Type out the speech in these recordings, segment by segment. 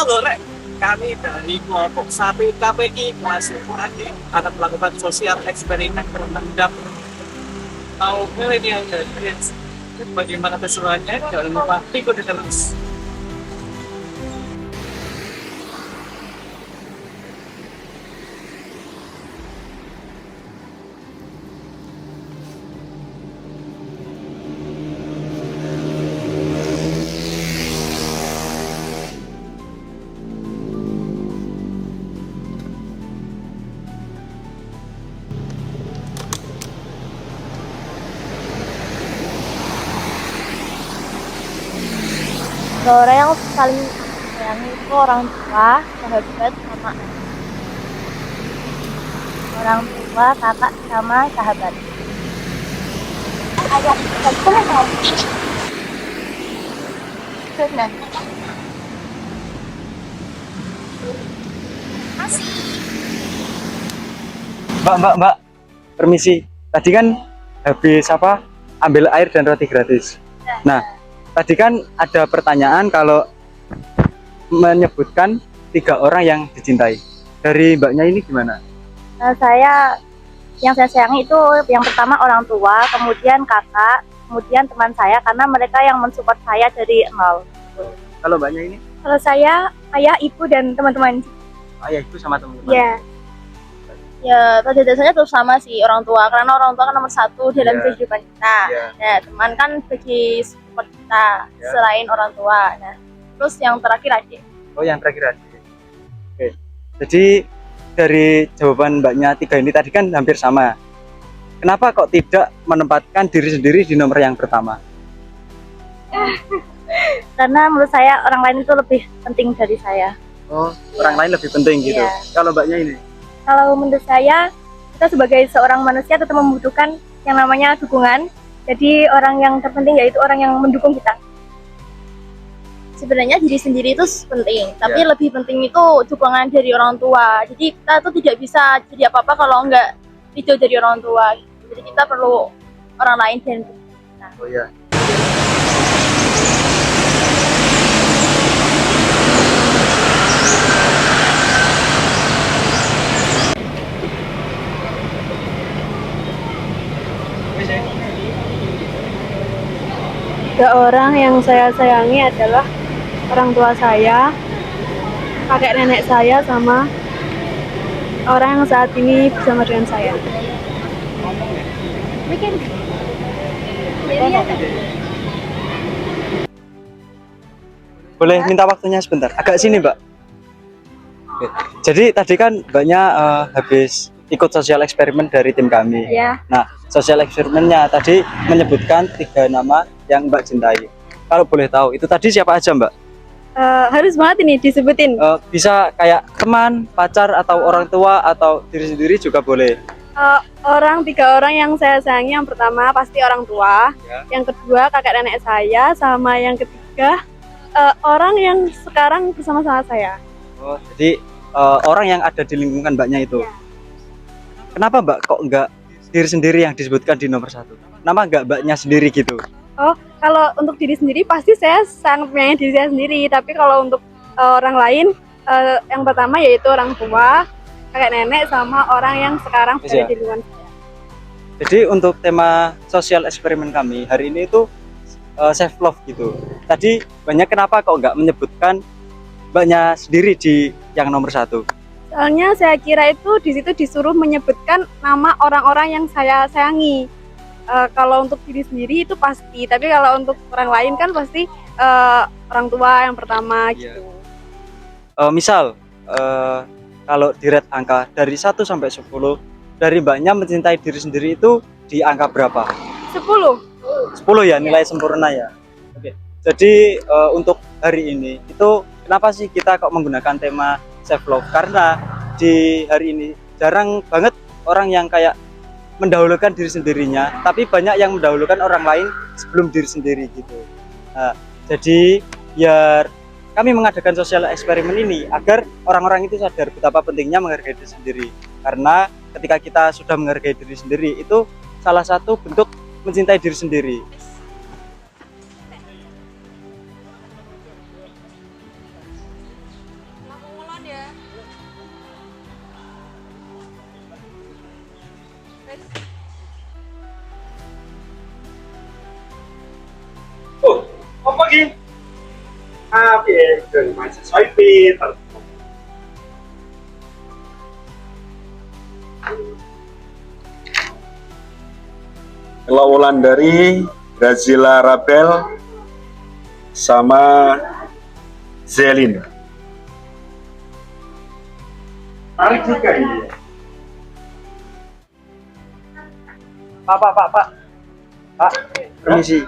Halo, Rek. Kami dari kelompok Sapi KPI Kelas Pagi akan melakukan sosial eksperimen terhadap kaum milenial dan Gen Z. Bagaimana keseruannya? Jangan lupa ikuti terus. Orang yang saling sayangi itu orang tua, sahabat, sama anak. Orang tua, kakak, sama sahabat. Ayah, benar. Mbak, permisi. Tadi kan habis apa? Ambil air dan roti gratis. Nah, tadi kan ada pertanyaan kalau menyebutkan 3 orang yang dicintai. Dari mbaknya ini gimana? Yang saya sayangi itu yang pertama orang tua, kemudian kakak, kemudian teman saya karena mereka yang mensupport saya dari nol. Kalau mbaknya ini? Kalau saya ayah, ibu dan teman-teman. Ayah itu sama teman-teman. Ya. Ya, pada dasarnya terus sama sih orang tua, karena orang tua kan nomor satu dalam kehidupan kita. Nah, teman kan bagi support kita selain orang tua. Nah, terus yang terakhir adik. Oh, yang terakhir adik. Oke. Jadi dari jawaban mbaknya 3 ini tadi kan hampir sama. Kenapa kok tidak menempatkan diri sendiri di nomor yang pertama? Karena menurut saya orang lain itu lebih penting dari saya. Oh, orang lain lebih penting gitu. Iya. Kalau mbaknya ini? Kalau menurut saya, kita sebagai seorang manusia tetap membutuhkan yang namanya dukungan. Jadi orang yang terpenting yaitu orang yang mendukung kita. Sebenarnya diri sendiri itu penting, tapi lebih penting itu dukungan dari orang tua. Jadi kita tuh tidak bisa jadi apa-apa kalau enggak ridho dari orang tua. Jadi kita perlu orang lain dan kita. Oh iya. Tiga orang yang saya sayangi adalah orang tua saya, kakek nenek saya, sama orang yang saat ini bersama dengan saya. Boleh minta waktunya sebentar? Agak sini, Mbak. Oke. Jadi tadi kan mbaknya habis ikut sosial eksperimen dari tim kami. Ya. Nah, sosial eksperimennya tadi menyebutkan 3 nama yang Mbak cintai. Kalau boleh tahu, itu tadi siapa aja, Mbak? Harus banget ini disebutin. Bisa kayak teman, pacar, atau orang tua, atau diri sendiri juga boleh. 3 orang yang saya sayangi, yang pertama pasti orang tua, yang kedua kakek nenek saya, sama yang ketiga orang yang sekarang bersama-sama saya. Oh, jadi orang yang ada di lingkungan mbaknya itu. Kenapa mbak kok enggak diri sendiri yang disebutkan di nomor 1? Kenapa enggak mbaknya sendiri gitu? Oh, kalau untuk diri sendiri pasti saya sangat menyayangi diri saya sendiri. Tapi kalau untuk orang lain, yang pertama yaitu orang tua, kakek nenek, sama orang yang sekarang berada di lingkungan saya. Jadi untuk tema sosial eksperimen kami hari ini itu self love gitu. Tadi banyak kenapa kok nggak menyebutkan mbaknya sendiri di yang nomor 1? Soalnya saya kira itu di situ disuruh menyebutkan nama orang-orang yang saya sayangi. Kalau untuk diri sendiri itu pasti, tapi kalau untuk orang lain kan pasti orang tua yang pertama gitu. Misal kalau di rate angka dari 1 sampai 10, dari mbaknya mencintai diri sendiri itu di angka berapa? 10. 10 ya, nilai sempurna ya. Oke. Jadi untuk hari ini itu kenapa sih kita kok menggunakan tema self love? Karena di hari ini jarang banget orang yang kayak mendahulukan diri sendirinya, tapi banyak yang mendahulukan orang lain sebelum diri sendiri gitu. Nah, jadi biar kami mengadakan sosial eksperimen ini agar orang-orang itu sadar betapa pentingnya menghargai diri sendiri. Karena ketika kita sudah menghargai diri sendiri, itu salah satu bentuk mencintai diri sendiri. Oh, apa lagi? Dari mahasiswa pinter. Lawalan dari Grazila Rabel sama Zelin. Tarik juga ini. Pak, permisi.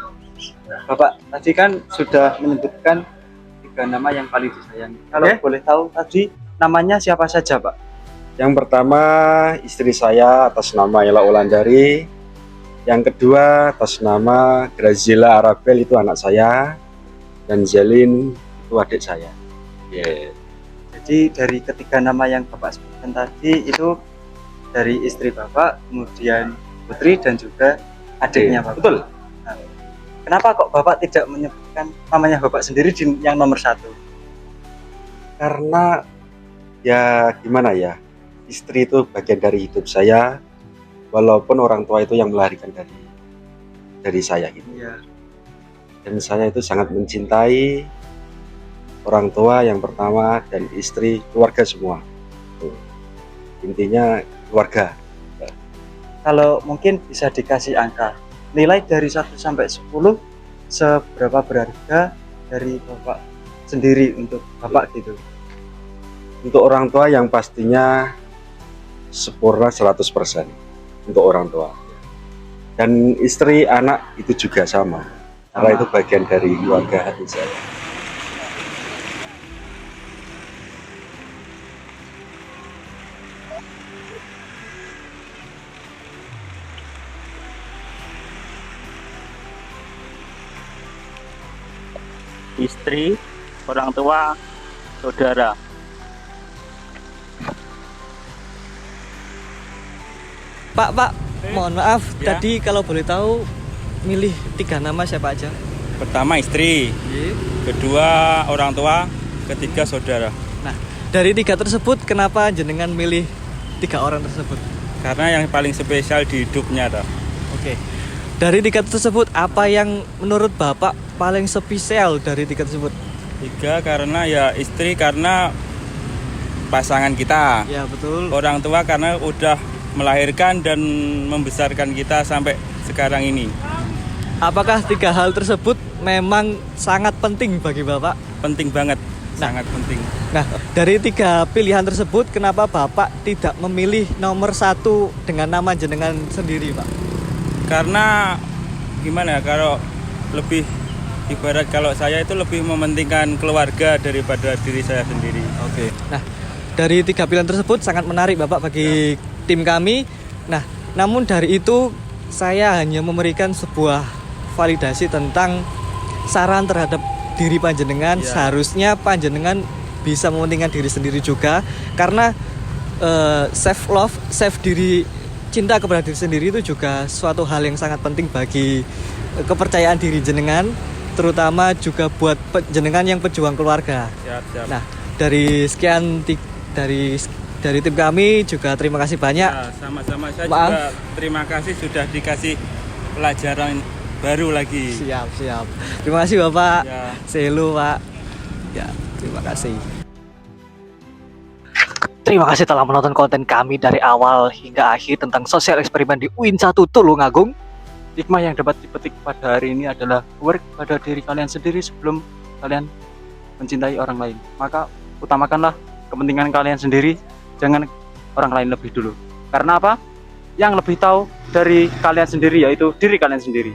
Bapak tadi kan sudah menyebutkan 3 nama yang paling disayangi. Kalau boleh tahu tadi namanya siapa saja, Pak? Yang pertama istri saya atas nama Ella Wulandari. Yang kedua atas nama Grazila Arabel, itu anak saya, dan Zelin itu adik saya. Jadi dari ketiga nama yang Bapak sebutkan tadi itu dari istri Bapak, kemudian putri dan juga adiknya Bapak. Betul. Nah, kenapa kok Bapak tidak menyebutkan namanya Bapak sendiri di yang nomor 1? Karena ya gimana ya, istri itu bagian dari hidup saya, walaupun orang tua itu yang melahirkan dari saya gitu. Iya. Dan saya itu sangat mencintai orang tua yang pertama dan istri, keluarga semua. Tuh. Intinya keluarga. Kalau mungkin bisa dikasih angka, nilai dari 1 sampai 10 seberapa berharga dari Bapak sendiri untuk Bapak gitu? Untuk orang tua yang pastinya sempurna 100% untuk orang tua. Dan istri, anak itu juga sama. Karena itu bagian dari keluarga hati saya. Istri, orang tua, saudara. Pak, mohon maaf, tadi kalau boleh tahu milih 3 nama siapa aja? Pertama istri, kedua orang tua, ketiga saudara. Nah, dari 3 tersebut kenapa jenengan milih 3 orang tersebut? Karena yang paling spesial di hidupnya dah. Oke. Dari 3 tersebut apa yang menurut Bapak paling spesial dari 3 tersebut? 3 karena ya istri karena pasangan kita. Ya, betul. Orang tua karena udah melahirkan dan membesarkan kita sampai sekarang ini. Apakah 3 hal tersebut memang sangat penting bagi Bapak? Penting banget, sangat penting. Nah, dari 3 pilihan tersebut, kenapa Bapak tidak memilih nomor 1 dengan nama jenengan sendiri, Pak? Karena gimana ya, kalau lebih ibarat kalau saya itu lebih mementingkan keluarga daripada diri saya sendiri. Oke. Nah, dari 3 pilihan tersebut sangat menarik Bapak bagi tim kami. Nah, namun dari itu saya hanya memberikan sebuah validasi tentang saran terhadap diri panjenengan. Seharusnya panjenengan bisa mementingkan diri sendiri juga, karena self love, self diri, cinta kepada diri sendiri itu juga suatu hal yang sangat penting bagi kepercayaan diri jenengan, terutama juga buat jenengan yang pejuang keluarga. Siap. Nah, dari sekian dari tim kami juga terima kasih banyak. Ya, sama-sama. Saya Maaf. juga terima kasih sudah dikasih pelajaran baru lagi. Siap. Terima kasih Bapak. Ya. Selu Pak. Ya, terima kasih. Terima kasih telah menonton konten kami dari awal hingga akhir tentang sosial eksperimen di UIN 1 Tulungagung. Hikmah yang dapat dipetik pada hari ini adalah work pada diri kalian sendiri sebelum kalian mencintai orang lain. Maka utamakanlah kepentingan kalian sendiri, jangan orang lain lebih dulu. Karena apa? Yang lebih tahu dari kalian sendiri yaitu diri kalian sendiri.